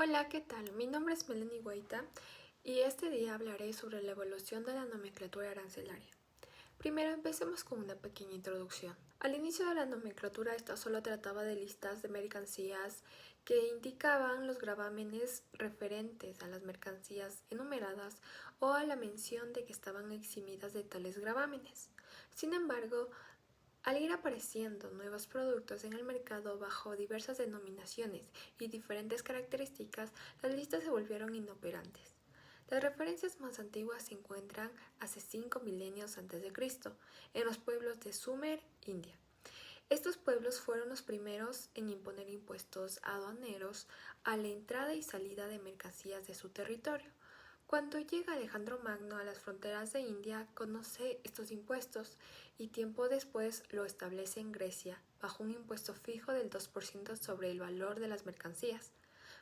Hola, ¿qué tal? Mi nombre es Melanie Guaita y este día hablaré sobre la evolución de la nomenclatura arancelaria. Primero empecemos con una pequeña introducción. Al inicio de la nomenclatura esta solo trataba de listas de mercancías que indicaban los gravámenes referentes a las mercancías enumeradas o a la mención de que estaban eximidas de tales gravámenes. Sin embargo, al ir apareciendo nuevos productos en el mercado bajo diversas denominaciones y diferentes características, las listas se volvieron inoperantes. Las referencias más antiguas se encuentran hace 5 milenios antes de Cristo, en los pueblos de Sumer, India. Estos pueblos fueron los primeros en imponer impuestos aduaneros a la entrada y salida de mercancías de su territorio. Cuando llega Alejandro Magno a las fronteras de India, conoce estos impuestos y tiempo después lo establece en Grecia, bajo un impuesto fijo del 2% sobre el valor de las mercancías.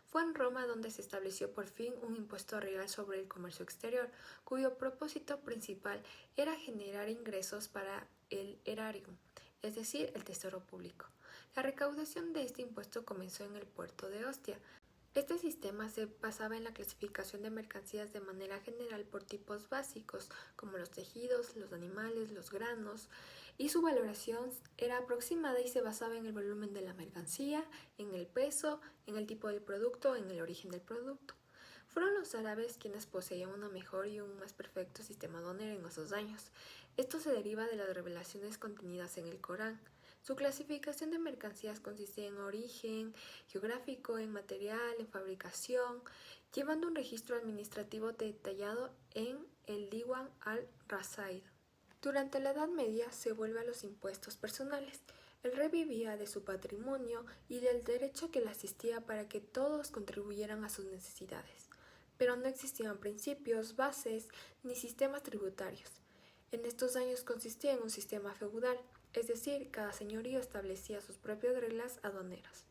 Fue en Roma donde se estableció por fin un impuesto real sobre el comercio exterior, cuyo propósito principal era generar ingresos para el erarium, es decir, el tesoro público. La recaudación de este impuesto comenzó en el puerto de Ostia. Este sistema se basaba en la clasificación de mercancías de manera general por tipos básicos, como los tejidos, los animales, los granos, y su valoración era aproximada y se basaba en el volumen de la mercancía, en el peso, en el tipo del producto, en el origen del producto. Fueron los árabes quienes poseían un mejor y un más perfecto sistema aduanero en esos años. Esto se deriva de las revelaciones contenidas en el Corán. Su clasificación de mercancías consistía en origen geográfico, en material, en fabricación, llevando un registro administrativo detallado en el Diwan al-Rasail. Durante la Edad Media se vuelve a los impuestos personales. El rey vivía de su patrimonio y del derecho que le asistía para que todos contribuyeran a sus necesidades. Pero no existían principios, bases ni sistemas tributarios. En estos años consistía en un sistema feudal, es decir, cada señorío establecía sus propias reglas aduaneras.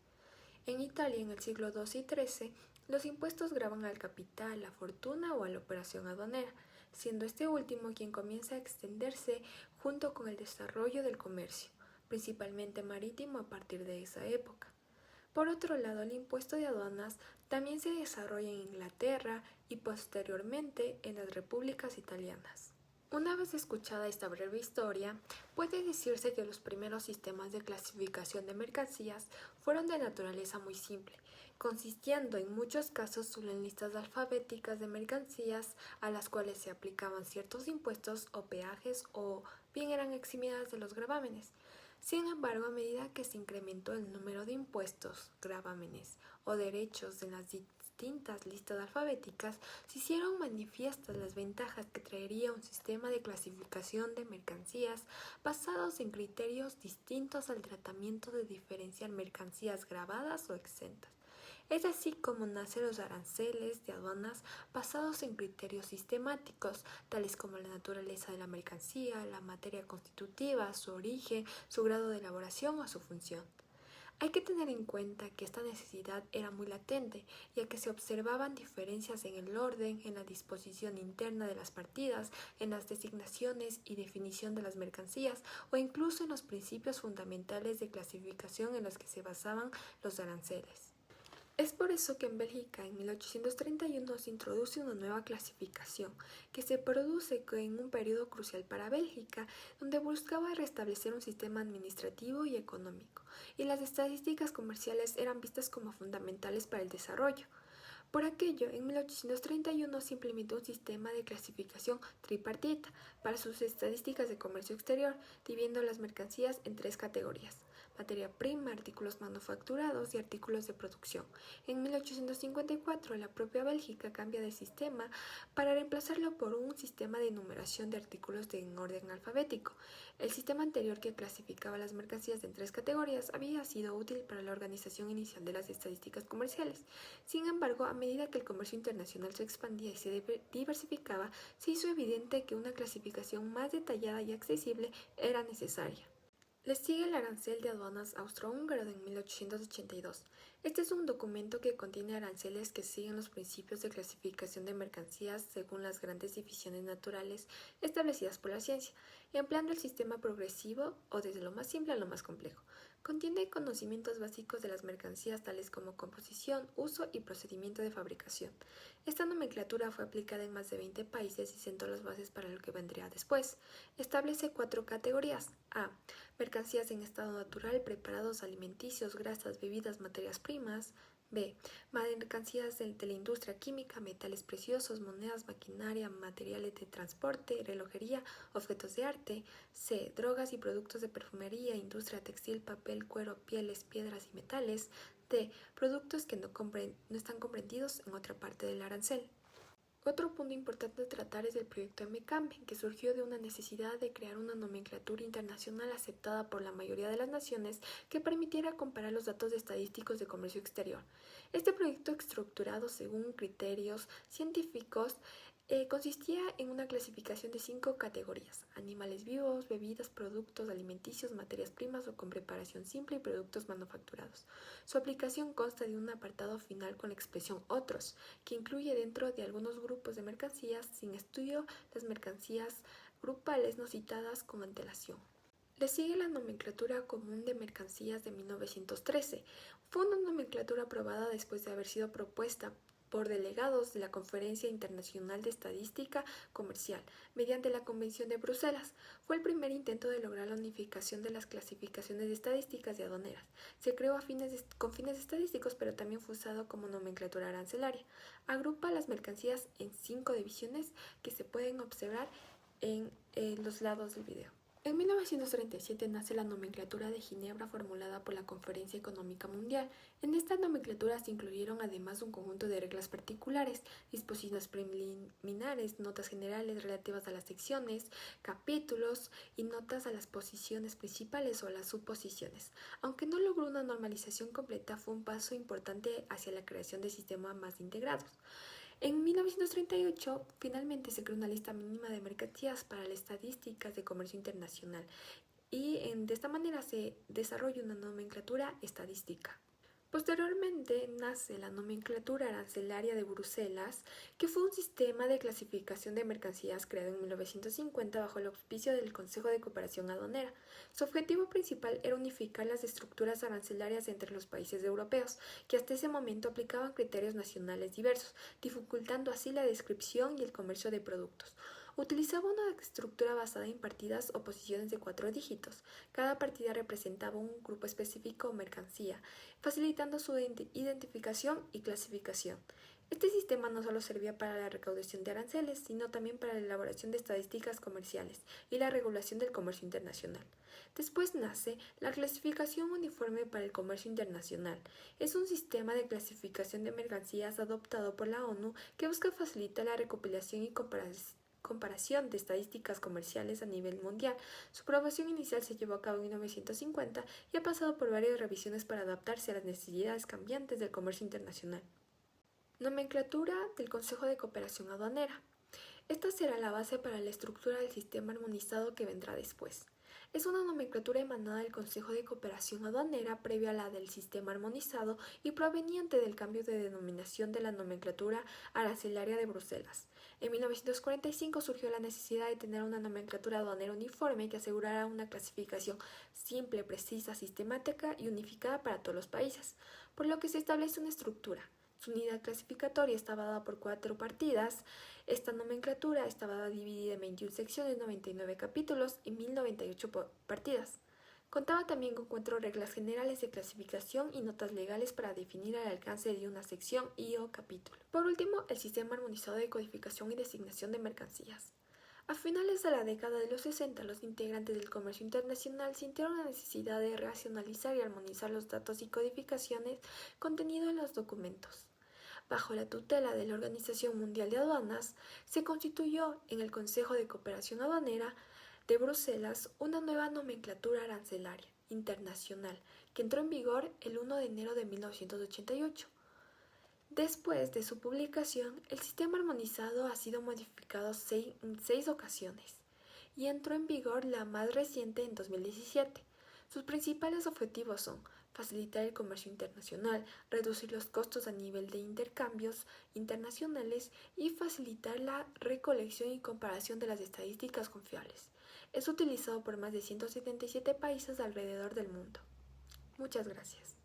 En Italia, en el siglo XII y XIII, los impuestos gravan al capital, la fortuna o a la operación aduanera, siendo este último quien comienza a extenderse junto con el desarrollo del comercio, principalmente marítimo a partir de esa época. Por otro lado, el impuesto de aduanas también se desarrolla en Inglaterra y posteriormente en las repúblicas italianas. Una vez escuchada esta breve historia, puede decirse que los primeros sistemas de clasificación de mercancías fueron de naturaleza muy simple, consistiendo en muchos casos solo en listas alfabéticas de mercancías a las cuales se aplicaban ciertos impuestos o peajes o bien eran eximidas de los gravámenes. Sin embargo, a medida que se incrementó el número de impuestos, gravámenes o derechos en las distintas listas alfabéticas, se hicieron manifiestas las ventajas que traería un sistema de clasificación de mercancías basados en criterios distintos al tratamiento de diferenciar mercancías gravadas o exentas. Es así como nacen los aranceles de aduanas basados en criterios sistemáticos, tales como la naturaleza de la mercancía, la materia constitutiva, su origen, su grado de elaboración o su función. Hay que tener en cuenta que esta necesidad era muy latente, ya que se observaban diferencias en el orden, en la disposición interna de las partidas, en las designaciones y definición de las mercancías o incluso en los principios fundamentales de clasificación en los que se basaban los aranceles. Es por eso que en Bélgica en 1831 se introduce una nueva clasificación que se produce en un periodo crucial para Bélgica, donde buscaba restablecer un sistema administrativo y económico, y las estadísticas comerciales eran vistas como fundamentales para el desarrollo. Por aquello, en 1831 se implementó un sistema de clasificación tripartita para sus estadísticas de comercio exterior, dividiendo las mercancías en tres categorías: materia prima, artículos manufacturados y artículos de producción. En 1854, la propia Bélgica cambia de sistema para reemplazarlo por un sistema de numeración de artículos en orden alfabético. El sistema anterior, que clasificaba las mercancías en tres categorías, había sido útil para la organización inicial de las estadísticas comerciales. Sin embargo, a medida que el comercio internacional se expandía y se diversificaba, se hizo evidente que una clasificación más detallada y accesible era necesaria. Le sigue el Arancel de Aduanas Austrohúngaro de 1882. Este es un documento que contiene aranceles que siguen los principios de clasificación de mercancías según las grandes divisiones naturales establecidas por la ciencia, empleando el sistema progresivo o desde lo más simple a lo más complejo. Contiene conocimientos básicos de las mercancías tales como composición, uso y procedimiento de fabricación. Esta nomenclatura fue aplicada en más de 20 países y sentó las bases para lo que vendría después. Establece 4 categorías. A. Mercancías en estado natural, preparados alimenticios, grasas, bebidas, materias primas. B. Mercancías de la industria química, metales preciosos, monedas, maquinaria, materiales de transporte, relojería, objetos de arte. C. Drogas y productos de perfumería, industria textil, papel, cuero, pieles, piedras y metales. D. Productos que no están comprendidos en otra parte del arancel. Otro punto importante a tratar es el proyecto MCAMBE, que surgió de una necesidad de crear una nomenclatura internacional aceptada por la mayoría de las naciones que permitiera comparar los datos estadísticos de comercio exterior. Este proyecto, estructurado según criterios científicos, consistía en una clasificación de 5 categorías: animales vivos, bebidas, productos alimenticios, materias primas o con preparación simple y productos manufacturados. Su aplicación consta de un apartado final con la expresión otros, que incluye dentro de algunos grupos de mercancías sin estudio las mercancías grupales no citadas con antelación. Le sigue la nomenclatura común de mercancías de 1913. Fue una nomenclatura aprobada después de haber sido propuesta por delegados de la Conferencia Internacional de Estadística Comercial, mediante la Convención de Bruselas. Fue el primer intento de lograr la unificación de las clasificaciones de estadísticas y aduaneras. Se creó con fines estadísticos, pero también fue usado como nomenclatura arancelaria. Agrupa las mercancías en 5 divisiones que se pueden observar en los lados del video. En 1937 nace la nomenclatura de Ginebra formulada por la Conferencia Económica Mundial. En esta nomenclatura se incluyeron además un conjunto de reglas particulares, disposiciones preliminares, notas generales relativas a las secciones, capítulos y notas a las posiciones principales o las suposiciones. Aunque no logró una normalización completa, fue un paso importante hacia la creación de sistemas más integrados. En 1938, finalmente se creó una lista mínima de mercancías para las estadísticas de comercio internacional y de esta manera se desarrolla una nomenclatura estadística. Posteriormente nace la nomenclatura arancelaria de Bruselas, que fue un sistema de clasificación de mercancías creado en 1950 bajo el auspicio del Consejo de Cooperación Aduanera. Su objetivo principal era unificar las estructuras arancelarias entre los países europeos, que hasta ese momento aplicaban criterios nacionales diversos, dificultando así la descripción y el comercio de productos. Utilizaba una estructura basada en partidas o posiciones de 4 dígitos. Cada partida representaba un grupo específico o mercancía, facilitando su identificación y clasificación. Este sistema no solo servía para la recaudación de aranceles, sino también para la elaboración de estadísticas comerciales y la regulación del comercio internacional. Después nace la clasificación uniforme para el comercio internacional. Es un sistema de clasificación de mercancías adoptado por la ONU que busca facilitar la recopilación y comparación de estadísticas comerciales a nivel mundial. Su aprobación inicial se llevó a cabo en 1950 y ha pasado por varias revisiones para adaptarse a las necesidades cambiantes del comercio internacional. Nomenclatura del Consejo de Cooperación Aduanera. Esta será la base para la estructura del sistema armonizado que vendrá después. Es una nomenclatura emanada del Consejo de Cooperación Aduanera previa a la del sistema armonizado y proveniente del cambio de denominación de la nomenclatura arancelaria de Bruselas. En 1945 surgió la necesidad de tener una nomenclatura aduanera uniforme que asegurara una clasificación simple, precisa, sistemática y unificada para todos los países, por lo que se establece una estructura. Su unidad clasificatoria estaba dada por 4 partidas. Esta nomenclatura estaba dividida en 21 secciones, 99 capítulos y 1098 partidas. Contaba también con 4 reglas generales de clasificación y notas legales para definir el alcance de una sección y o capítulo. Por último, el sistema armonizado de codificación y designación de mercancías. A finales de la década de los 60, los integrantes del comercio internacional sintieron la necesidad de racionalizar y armonizar los datos y codificaciones contenidos en los documentos. Bajo la tutela de la Organización Mundial de Aduanas, se constituyó en el Consejo de Cooperación Aduanera de Bruselas una nueva nomenclatura arancelaria internacional que entró en vigor el 1 de enero de 1988. Después de su publicación, el sistema armonizado ha sido modificado en 6 ocasiones y entró en vigor la más reciente en 2017. Sus principales objetivos son facilitar el comercio internacional, reducir los costos a nivel de intercambios internacionales y facilitar la recolección y comparación de las estadísticas confiables. Es utilizado por más de 177 países alrededor del mundo. Muchas gracias.